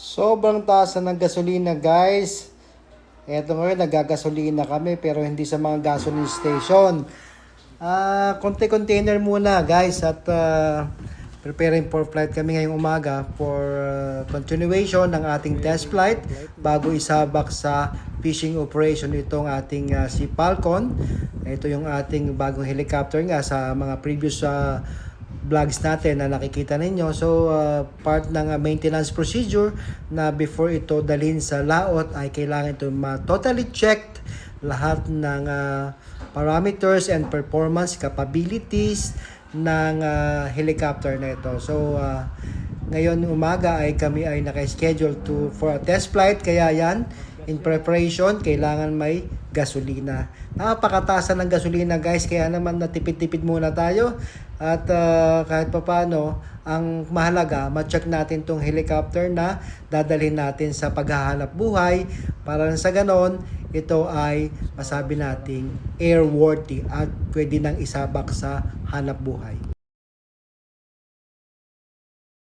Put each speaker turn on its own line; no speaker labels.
Sobrang taas na ng gasolina, guys. Eto ngayon, nagagasolina kami pero hindi sa mga gasoline station. Konti container muna, guys, at preparing for flight kami ngayong umaga for continuation ng ating test flight bago isabak sa fishing operation itong ating si Falcon. Ito yung ating bagong helicopter nga sa mga previous vlogs natin na nakikita ninyo. So, part ng maintenance procedure na before ito dalhin sa laot ay kailangan ito totally checked lahat ng parameters and performance capabilities ng helicopter na ito. So, ngayon umaga ay kami ay naka-schedule for a test flight, kaya yan, in preparation, kailangan may gasolina. Napakataas ng gasolina, guys, kaya naman natipid-tipid muna tayo at kahit papano ang mahalaga, ma-check natin tong helicopter na dadalhin natin sa paghahanap buhay para sa ganon ito ay masabi nating airworthy at pwede nang isabak sa hanap buhay.